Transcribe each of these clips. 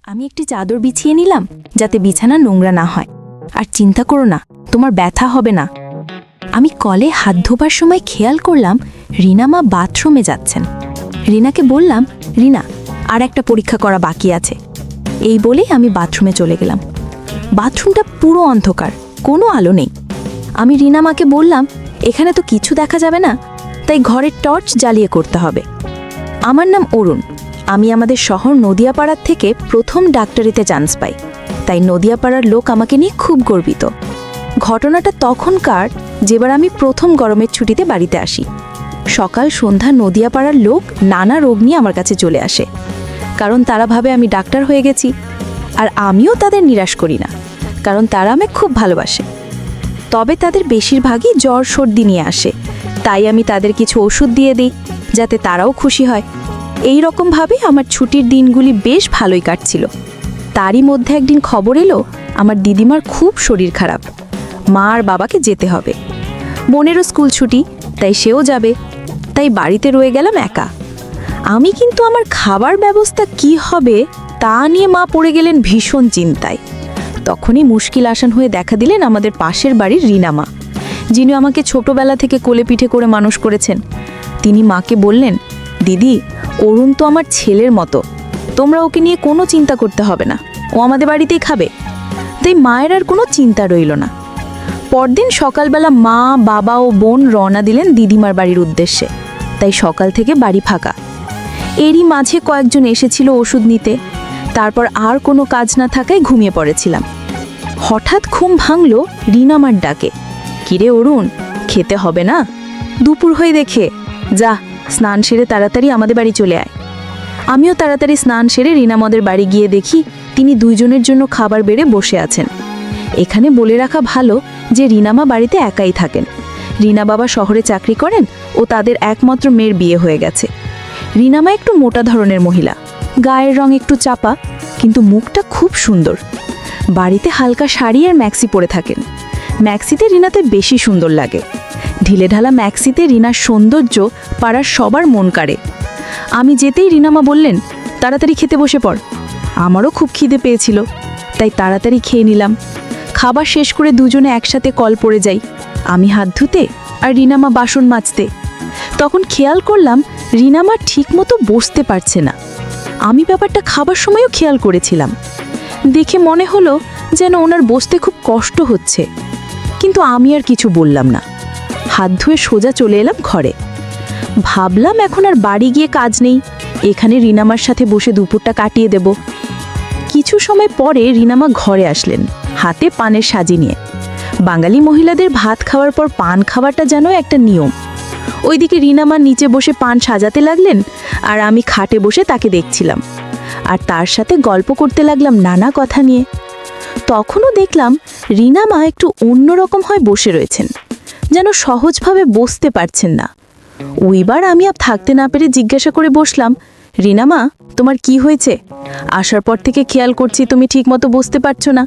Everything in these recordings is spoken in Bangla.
আমি একটি চাদর বিছিয়ে নিলাম যাতে বিছানা নোংরা না হয়। আর চিন্তা করো না, তোমার ব্যথা হবে না। আমি কলে হাত ধোবার সময় খেয়াল করলাম রিনা মা বাথরুমে যাচ্ছেন। রিনাকে বললাম, রিনা, আর একটা পরীক্ষা করা বাকি আছে। এই বলেই আমি বাথরুমে চলে গেলাম। বাথরুমটা পুরো অন্ধকার, কোনো আলো নেই। আমি রিনা মাকে বললাম, এখানে তো কিছু দেখা যাবে না, তাই ঘরের টর্চ জ্বালিয়ে করতে হবে। আমার নাম অরুণ। আমি আমাদের শহর নদিয়াপাড়ার থেকে প্রথম ডাক্তারিতে চান্স পাই, তাই নদিয়াপাড়ার লোক আমাকে নিয়ে খুব গর্বিত। ঘটনাটা তখনকার যেবার আমি প্রথম গরমের ছুটিতে বাড়িতে আসি। সকাল সন্ধ্যা নদিয়াপাড়ার লোক নানা রোগ নিয়ে আমার কাছে চলে আসে, কারণ তারা ভাবে আমি ডাক্তার হয়ে গেছি। আর আমিও তাদের নিরাশ করি না, কারণ তারা আমাকে খুব ভালোবাসে। তবে তাদের বেশিরভাগই জ্বর সর্দি নিয়ে আসে, তাই আমি তাদের কিছু ওষুধ দিয়ে দিই যাতে তারাও খুশি হয়। এই রকমভাবে আমার ছুটির দিনগুলি বেশ ভালোই কাটছিল। তারই মধ্যে একদিন খবর এলো আমার দিদিমার খুব শরীর খারাপ, মা আর বাবাকে যেতে হবে। বোনেরও স্কুল ছুটি, তাই সেও যাবে। তাই বাড়িতে রয়ে গেলাম একা। আমি কিন্তু আমার খাবার ব্যবস্থা কি হবে তা নিয়ে মা পড়ে গেলেন ভীষণ চিন্তায়। তখনই মুশকিল আসান হয়ে দেখা দিলেন আমাদের পাশের বাড়ির রিনা মা, যিনি আমাকে ছোটবেলা থেকে কোলে পিঠে করে মানুষ করেছেন। তিনি মাকে বললেন, দিদি, অরুণ তো আমার ছেলের মতো, তোমরা ওকে নিয়ে কোনো চিন্তা করতে হবে না, ও আমাদের বাড়িতেই খাবে। তাই মায়ের আর কোনো চিন্তা রইল না। পরদিন সকালবেলা মা, বাবা ও বোন রওনা দিলেন দিদিমার বাড়ির উদ্দেশ্যে। তাই সকাল থেকে বাড়ি ফাঁকা। এরই মাঝে কয়েকজন এসেছিল ওষুধ নিতে। তারপর আর কোনো কাজ না থাকায় ঘুমিয়ে পড়েছিলাম। হঠাৎ ঘুম ভাঙল রিনামার ডাকে, কিরে অরুণ, খেতে হবে না? দুপুর হয়ে দেখে, যা স্নান সেরে তাড়াতাড়ি আমাদের বাড়ি চলে আয়। আমিও তাড়াতাড়ি স্নান সেরে রিনামাদের বাড়ি গিয়ে দেখি তিনি দুইজনের জন্য খাবার বেড়ে বসে আছেন। এখানে বলে রাখা ভালো যে রিনামা বাড়িতে একাই থাকেন। রিনা বাবা শহরে চাকরি করেন ও তাদের একমাত্র মেয়ের বিয়ে হয়ে গেছে। রিনামা একটু মোটা ধরনের মহিলা, গায়ের রং একটু চাপা, কিন্তু মুখটা খুব সুন্দর। বাড়িতে হালকা শাড়ি আর ম্যাক্সি পরে থাকেন। ম্যাক্সিতে রিনাতে বেশি সুন্দর লাগে। ঢিলেঢালা ম্যাক্সিতে রিনার সৌন্দর্য পাড়ার সবার মন কাড়ে। আমি যেতেই রিনামা বললেন, তাড়াতাড়ি খেতে বসে পড়। আমারও খুব খিদে পেয়েছিল, তাই তাড়াতাড়ি খেয়ে নিলাম। খাবার শেষ করে দুজনে একসাথে কল পড়ে যাই, আমি হাত ধুতে আর রিনামা বাসন মাজতে। তখন খেয়াল করলাম রিনামা ঠিকমতো বসতে পারছে না। আমি ব্যাপারটা খাবার সময়ও খেয়াল করেছিলাম। দেখে মনে হলো যেন ওনার বসতে খুব কষ্ট হচ্ছে, কিন্তু আমি আর কিছু বললাম না। হাত ধুয়ে সোজা চলে এলাম ঘরে। ভাবলাম এখন আর বাড়ি গিয়ে কাজ নেই, এখানে রিনামার সাথে বসে দুপুরটা কাটিয়ে দেব। কিছু সময় পরে রিনামা ঘরে আসলেন, হাতে পানের সাজি নিয়ে। বাঙালি মহিলাদের ভাত খাওয়ার পর পান খাওয়াটা যেন একটা নিয়ম। ওইদিকে রিনামা নিচে বসে পান সাজাতে লাগলেন, আর আমি খাটে বসে তাকে দেখছিলাম, আর তার সাথে গল্প করতে লাগলাম নানা কথা নিয়ে। তখনও দেখলাম রিনামা একটু অন্যরকম হয়ে বসে রয়েছেন, যেন সহজভাবে বসতে পারছেন না। ওইবার আমি আর থাকতে না পেরে জিজ্ঞাসা করে বসলাম, রিনামা, তোমার কি হয়েছে? আসার পর থেকে খেয়াল করছি তুমি ঠিকমতো বসতে পারছো না,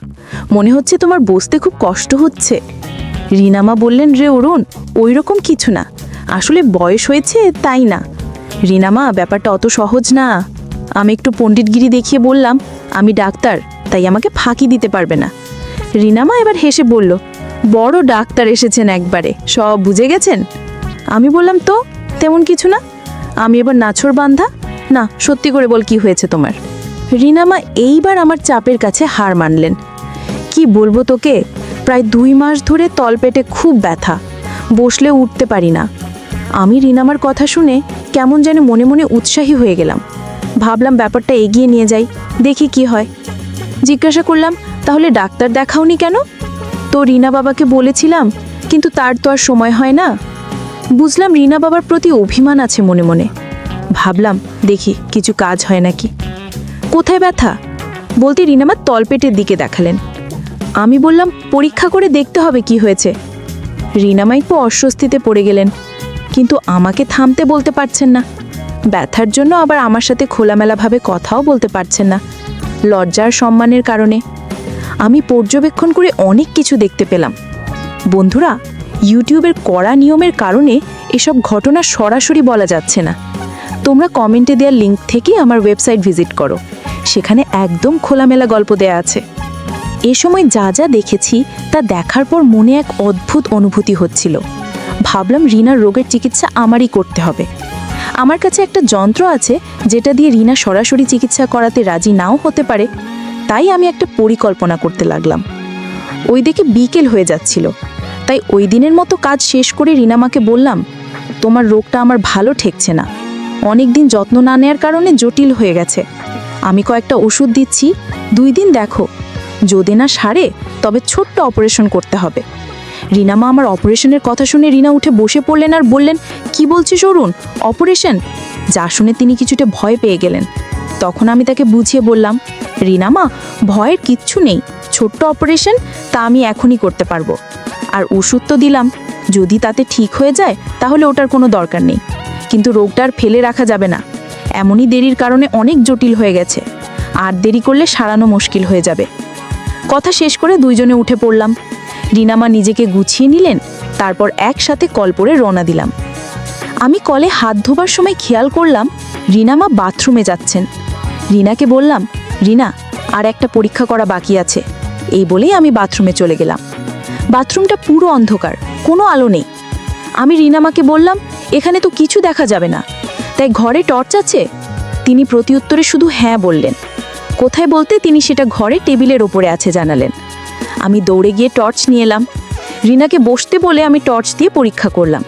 মনে হচ্ছে তোমার বসতে খুব কষ্ট হচ্ছে। রিনামা বললেন, রে অরুণ, ওই রকম কিছু না, আসলে বয়স হয়েছে তাই না। রিনামা, ব্যাপারটা অত সহজ না। আমি একটু পণ্ডিতগিরি দেখিয়ে বললাম, আমি ডাক্তার, তাই আমাকে ফাঁকি দিতে পারবে না। রিনামা এবার হেসে বলল, বড় ডাক্তার এসেছেন একবারে, সব বুঝে গেছেন। আমি বললাম, তো তেমন কিছু না। আমি এবার নাছর বান্ধা না, সত্যি করে বল, কি হয়েছে তোমার? রিনামা এইবার আমার চাপের কাছে হার মানলেন। কি বলবো তোকে, প্রায় 2 মাস ধরে তলপেটে খুব ব্যথা, বসলে উঠতে পারি না। আমি রিনামার কথা শুনে কেমন যেন মনে মনে উৎসাহী হয়ে গেলাম। ভাবলাম ব্যাপারটা এগিয়ে নিয়ে যাই, দেখি কি হয়। জিজ্ঞাসা করলাম, তাহলে ডাক্তার দেখাওনি কেন? তো রিনা বাবাকে বলেছিলাম, কিন্তু তার তো আর সময় হয় না। বুঝলাম রিনা বাবার প্রতি অভিমান আছে মনে মনে। ভাবলাম দেখি কিছু কাজ হয় নাকি। কোথায় ব্যথা বলতে রিনামা তলপেটের দিকে দেখালেন। আমি বললাম, পরীক্ষা করে দেখতে হবে কি হয়েছে। রিনামা একটু অস্বস্তিতে পড়ে গেলেন, কিন্তু আমাকে থামতে বলতে পারছেন না। ব্যথার জন্য আবার আমার সাথে খোলামেলাভাবে কথাও বলতে পারছেন না, লজ্জার সম্মানের কারণে। আমি পর্যবেক্ষণ করে অনেক কিছু দেখতে পেলাম। বন্ধুরা, ইউটিউবের কড়া নিয়মের কারণে এসব ঘটনা সরাসরি বলা যাচ্ছে না। তোমরা কমেন্টে দেওয়া লিঙ্ক থেকে আমার ওয়েবসাইট ভিজিট করো, সেখানে একদম খোলামেলা গল্প দেয়া আছে। এ সময় যা যা দেখেছি তা দেখার পর মনে এক অদ্ভুত অনুভূতি হচ্ছিল। ভাবলাম রিনার রোগের চিকিৎসা আমারই করতে হবে। আমার কাছে একটা যন্ত্র আছে যেটা দিয়ে রিনা সরাসরি চিকিৎসা করাতে রাজি নাও হতে পারে। তাই আমি একটা পরিকল্পনা করতে লাগলাম। ওইদিকে বিকেল হয়ে যাচ্ছিল, তাই ওই দিনের মতো কাজ শেষ করে রিনামাকে বললাম, তোমার রোগটা আমার ভালো ঠেকছে না, অনেক দিন যত্ন না নেওয়ার কারণে জটিল হয়ে গেছে। আমি কয়েকটা ওষুধ দিচ্ছি, 2 দিন দেখো, যদি না সারে তবে ছোট্ট অপারেশন করতে হবে। রিনামা আমার অপারেশনের কথা শুনে রিনা উঠে বসে পড়লেন আর বললেন, কি বলছিস অরুণ, অপারেশন? যা শুনে তিনি কিছুটা ভয় পেয়ে গেলেন। তখন আমি তাকে বুঝিয়ে বললাম, রিনামা, ভয়ের কিচ্ছু নেই, ছোট্ট অপারেশন, তা আমি এখনই করতে পারবো। আর ওষুধ তো দিলাম, যদি তাতে ঠিক হয়ে যায় তাহলে ওটার কোনো দরকার নেই, কিন্তু রোগটা আর ফেলে রাখা যাবে না। এমনই দেরির কারণে অনেক জটিল হয়ে গেছে, আর দেরি করলে সারানো মুশকিল হয়ে যাবে। কথা শেষ করে দুইজনে উঠে পড়লাম। রিনামা নিজেকে গুছিয়ে নিলেন, তারপর একসাথে কল পরে রওনা দিলাম। আমি কলে হাত ধোবার সময় খেয়াল করলাম রিনামা বাথরুমে যাচ্ছেন। রিনাকে বললাম, রিনা, আর একটা পরীক্ষা করা বাকি আছে। এই বলেই আমি বাথরুমে চলে গেলাম। বাথরুমটা পুরো অন্ধকার, কোনো আলো নেই। আমি রিনামাকে বললাম, এখানে তো কিছু দেখা যাবে না, তাই ঘরে টর্চ আছে? তিনি প্রতিউত্তরে শুধু হ্যাঁ বললেন। কোথায় বলতে তিনি সেটা ঘরে টেবিলের ওপরে আছে জানালেন। আমি দৌড়ে গিয়ে টর্চ নিয়ে এলাম। রিনাকে বসতে বলে আমি টর্চ দিয়ে পরীক্ষা করলাম।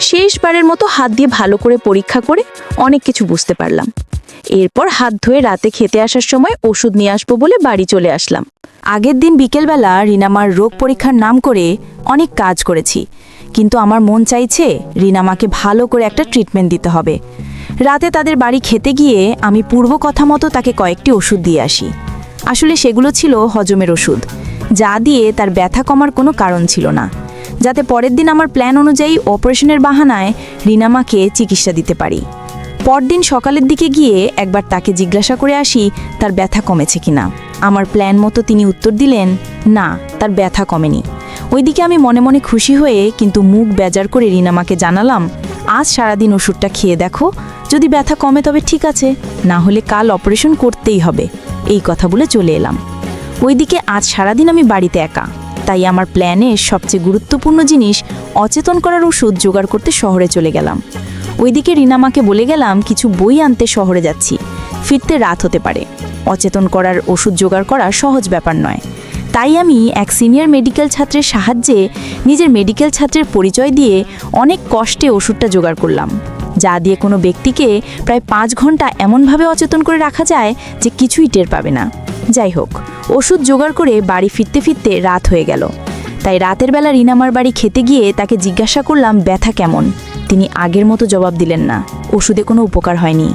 শেষবারের মতো হাত দিয়ে ভালো করে পরীক্ষা করে অনেক কিছু বুঝতে পারলাম। এরপর হাত ধুয়ে রাতে খেতে আসার সময় ওষুধ নিয়ে আসবো বলে বাড়ি চলে আসলাম। আগের দিন বিকেলবেলা রিনামার রোগ পরীক্ষার নাম করে অনেক কাজ করেছি, কিন্তু আমার মন চাইছে রিনামাকে ভালো করে একটা ট্রিটমেন্ট দিতে হবে। রাতে তাদের বাড়ি খেতে গিয়ে আমি পূর্ব কথা মতো তাকে কয়েকটি ওষুধ দিয়ে আসি। আসলে সেগুলো ছিল হজমের ওষুধ, যা দিয়ে তার ব্যথা কমার কোনো কারণ ছিল না, যাতে পরের দিন আমার প্ল্যান অনুযায়ী অপারেশনের বাহানায় রিনামাকে চিকিৎসা দিতে পারি। পরদিন সকালের দিকে গিয়ে একবার তাকে জিজ্ঞাসা করে আসি তার ব্যথা কমেছে কিনা। আমার প্ল্যান মতো তিনি উত্তর দিলেন, না, তার ব্যথা কমেনি। ওইদিকে আমি মনে মনে খুশি হয়ে কিন্তু মুখ বেজার করে রিনামাকে জানালাম, আজ সারাদিন ওষুধটা খেয়ে দেখো, যদি ব্যথা কমে তবে ঠিক আছে, না হলে কাল অপারেশন করতেই হবে। এই কথা বলে চলে এলাম। ওইদিকে আজ সারাদিন আমি বাড়িতে একা, তাই আমার প্ল্যানে সবচেয়ে গুরুত্বপূর্ণ জিনিস অচেতন করার ওষুধ জোগাড় করতে শহরে চলে গেলাম। ওইদিকে রিনামাকে বলে গেলাম কিছু বই আনতে শহরে যাচ্ছি, ফিরতে রাত হতে পারে। অচেতন করার ওষুধ জোগাড় করা সহজ ব্যাপার নয়, তাই আমি এক সিনিয়র মেডিকেল ছাত্রের সাহায্যে নিজের মেডিকেল ছাত্রের পরিচয় দিয়ে অনেক কষ্টে ওষুধটা জোগাড় করলাম, যা দিয়ে কোনো ব্যক্তিকে প্রায় 5 ঘন্টা এমনভাবে অচেতন করে রাখা যায় যে কিছুই টের পাবে না। যাই হোক, ওষুধ জোগাড় করে বাড়ি ফিরতে ফিরতে রাত হয়ে গেল। তাই রাতের বেলা রিনামার বাড়ি খেতে গিয়ে তাকে জিজ্ঞাসা করলাম ব্যথা কেমন। তিনি আগের মতো জবাব দিলেন না, ওষুধে কোনো উপকার হয়নি।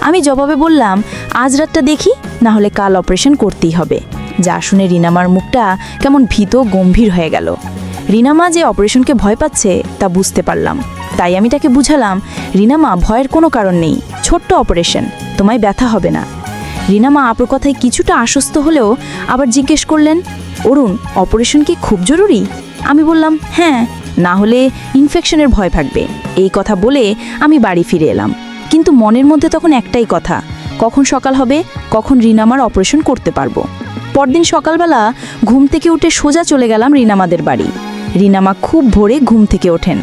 আমি জবাবে বললাম, আজ রাতটা দেখি, না হলে কাল অপারেশন করতেই হবে। যা শুনে রিনামার মুখটা কেমন ভীত গম্ভীর হয়ে গেল। রিনামা যে অপারেশনকে ভয় পাচ্ছে তা বুঝতে পারলাম। তাই আমি তাকে বুঝালাম, রিনামা, ভয়ের কোনো কারণ নেই, ছোট্ট অপারেশন, তোমায় ব্যথা হবে না। রিনামা আপুর কথায় কিছুটা আশ্বস্ত হলেও আবার জিজ্ঞেস করলেন, অরুণ, অপারেশন কি খুব জরুরি? আমি বললাম, হ্যাঁ, না হলে ইনফেকশনের ভয় থাকবে। এই কথা বলে আমি বাড়ি ফিরে এলাম, কিন্তু মনের মধ্যে তখন একটাই কথা, কখন সকাল হবে, কখন রিনামার অপারেশন করতে পারবো। পরদিন সকালবেলা ঘুম থেকে উঠে সোজা চলে গেলাম রিনামাদের বাড়ি। রিনামা খুব ভোরে ঘুম থেকে ওঠেন।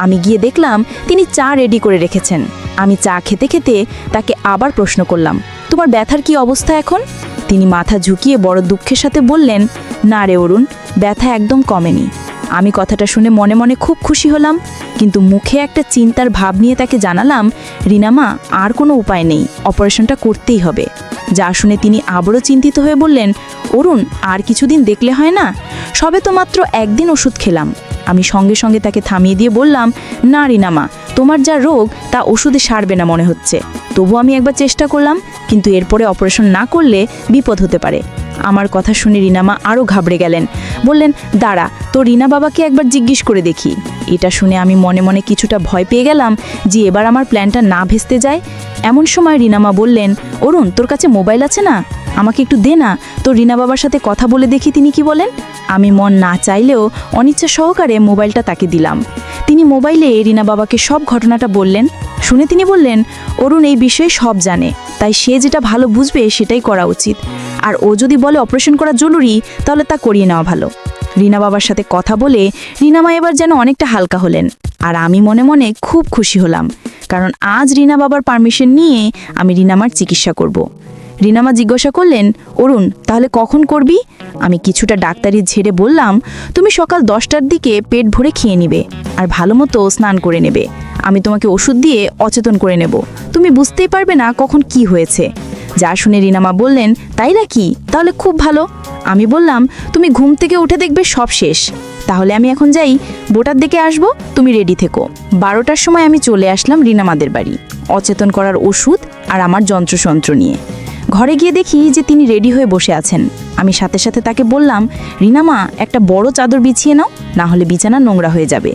আমি গিয়ে দেখলাম তিনি চা রেডি করে রেখেছেন। আমি চা খেতে খেতে তাকে আবার প্রশ্ন করলাম, তোমার ব্যথার কি অবস্থা এখন? তিনি মাথা ঝুঁকিয়ে বড় দুঃখের সাথে বললেন, না রে অরুণ, ব্যথা একদম কমেনি। আমি কথাটা শুনে মনে মনে খুব খুশি হলাম, কিন্তু মুখে একটা চিন্তার ভাব নিয়ে তাকে জানালাম, রিনামা, আর কোনো উপায় নেই, অপারেশনটা করতেই হবে। যা শুনে তিনি আবারও চিন্তিত হয়ে বললেন, অরুণ, আর কিছুদিন দেখলে হয় না? সবে তো মাত্র একদিন ওষুধ খেলাম। আমি সঙ্গে সঙ্গে তাকে থামিয়ে দিয়ে বললাম, না রিনামা, তোমার যা রোগ তা ওষুধে সারবে না মনে হচ্ছে। তবু আমি একবার চেষ্টা করলাম, কিন্তু এরপরে অপারেশন না করলে বিপদ হতে পারে। আমার কথা শুনে রিনামা আরও ঘাবড়ে গেলেন, বললেন, দাঁড়া, তো রিনা বাবাকে একবার জিজ্ঞেস করে দেখি। এটা শুনে আমি মনে মনে কিছুটা ভয় পেয়ে গেলাম যে এবার আমার প্ল্যানটা না ভেস্তে যায়। এমন সময় রিনামা বললেন, অরুণ, তোর কাছে মোবাইল আছে না? আমাকে একটু দে না, তো রিনা বাবার সাথে কথা বলে দেখি তিনি কি বলেন। আমি মন না চাইলেও অনিচ্ছা সহকারে মোবাইলটা তাকে দিলাম। তিনি মোবাইলে রিনা বাবাকে সব ঘটনাটা বললেন। শুনে তিনি বললেন, অরুণ এই বিষয়ে সব জানে, তাই সে যেটা ভালো বুঝবে সেটাই করা উচিত। আর ও যদি বলে অপারেশন করা জরুরি, তাহলে তা করিয়ে নেওয়া ভালো। রিনা বাবার সাথে কথা বলে রিনামা এবার যেন অনেকটা হালকা হলেন। আর আমি মনে মনে খুব খুশি হলাম, কারণ আজ রিনা বাবার পারমিশন নিয়ে আমি রিনামার চিকিৎসা করব। রিনামা জিজ্ঞাসা করলেন, অরুণ তাহলে কখন করবি? আমি কিছুটা ডাক্তারি ঝেড়ে বললাম, তুমি সকাল 10টার দিকে পেট ভরে খেয়ে নিবে আর ভালো মতো স্নান করে নেবে। আমি তোমাকে ওষুধ দিয়ে অচেতন করে নেব, তুমি বুঝতেই পারবে না কখন কি হয়েছে। যা শুনে রিনামা বললেন, তাই নাকি? তাহলে খুব ভালো। আমি বললাম, তুমি ঘুম থেকে উঠে দেখবে সব শেষ। তাহলে আমি এখন যাই, বোটার দিকে আসবো, তুমি রেডি থেকো। 12টার সময় আমি চলে আসলাম রিনামাদের বাড়ি, অচেতন করার ওষুধ আর আমার যন্ত্রসন্ত্র নিয়ে। ঘরে গিয়ে দেখি যে তিনি রেডি হয়ে বসে আছেন। আমি সাথে সাথে তাকে বললাম, রিনামা একটা বড় চাদর বিছিয়ে নাও, না হলে বিছানা নোংরা হয়ে যাবে।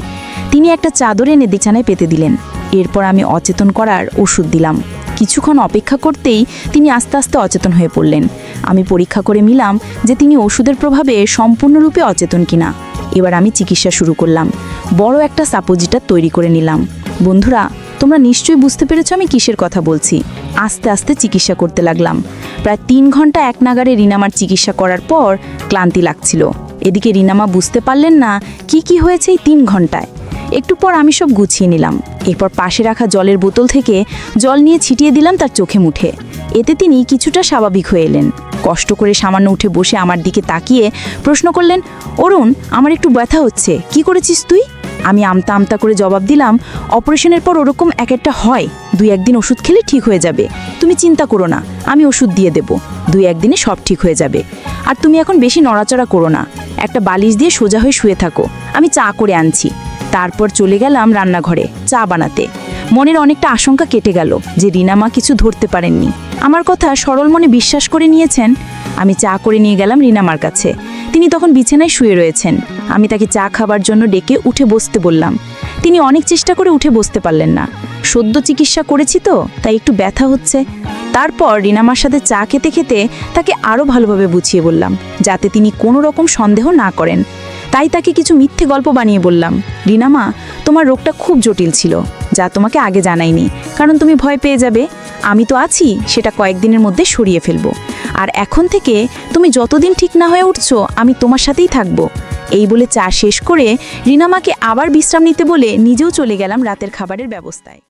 তিনি একটা চাদর এনে বিছানায় পেতে দিলেন। এরপর আমি অচেতন করার ওষুধ দিলাম। কিছুক্ষণ অপেক্ষা করতেই তিনি আস্তে আস্তে অচেতন হয়ে পড়লেন। আমি পরীক্ষা করে নিলাম যে তিনি ওষুধের প্রভাবে সম্পূর্ণরূপে অচেতন কিনা। এবার আমি চিকিৎসা শুরু করলাম। বড় একটা সাপোজিটার তৈরি করে নিলাম। বন্ধুরা, তোমরা নিশ্চয়ই বুঝতে পেরেছো আমি কিসের কথা বলছি। আস্তে আস্তে চিকিৎসা করতে লাগলাম। প্রায় 3 ঘন্টা এক নাগারে রিনামার চিকিৎসা করার পর ক্লান্তি লাগছিল। এদিকে রিনামা বুঝতে পারলেন না কি হয়েছে এই 3 ঘন্টায়। একটু পর আমি সব গুছিয়ে নিলাম। এরপর পাশে রাখা জলের বোতল থেকে জল নিয়ে ছিটিয়ে দিলাম তার চোখে মুখে। এতে তিনি কিছুটা স্বাভাবিক হয়ে এলেন। কষ্ট করে সামান্য উঠে বসে আমার দিকে তাকিয়ে প্রশ্ন করলেন, অরুণ আমার একটু ব্যথা হচ্ছে, কি করেছিস তুই? আমি আমতা আমতা করে জবাব দিলাম, অপারেশনের পর ওরকম একটা হয়, 2-1 দিন ওষুধ খেলে ঠিক হয়ে যাবে। তুমি চিন্তা করো না, আমি ওষুধ দিয়ে দেব, 2-1 দিনে সব ঠিক হয়ে যাবে। আর তুমি এখন বেশি নড়াচড়া করো না, একটা বালিশ দিয়ে সোজা হয়ে শুয়ে থাকো, আমি চা করে আনছি। তারপর চলে গেলাম রান্নাঘরে চা বানাতে। মনের অনেকটা আশঙ্কা কেটে গেল যে রিনামা কিছু ধরতে পারেননি, আমার কথা সরল মনে বিশ্বাস করে নিয়েছেন। আমি চা করে নিয়ে গেলাম রিনামার কাছে। তিনি তখন বিছানায় শুয়ে রয়েছেন। আমি তাকে চা খাবার জন্য ডেকে উঠে বসতে বললাম। তিনি অনেক চেষ্টা করে উঠে বসতে পারলেন না। সদ্য চিকিৎসা করেছি তো, তাই একটু ব্যথা হচ্ছে। তারপর রিনামার সাথে চা খেতে খেতে তাকে আরও ভালোভাবে বুঝিয়ে বললাম, যাতে তিনি কোনো রকম সন্দেহ না করেন। তাই তাকে কিছু মিথ্যে গল্প বানিয়ে বললাম, রিনামা তোমার রোগটা খুব জটিল ছিল, যা তোমাকে আগে জানাইনি, কারণ তুমি ভয় পেয়ে যাবে। আমি তো আছি, সেটা কয়েকদিনের মধ্যে সরিয়ে ফেলবো। আর এখন থেকে তুমি যতদিন ঠিক না হয়ে উঠছো, আমি তোমার সাথেই থাকবো। এই বলে চা শেষ করে রিনামাকে আবার বিশ্রাম নিতে বলে নিজেও চলে গেলাম রাতের খাবারের ব্যবস্থায়।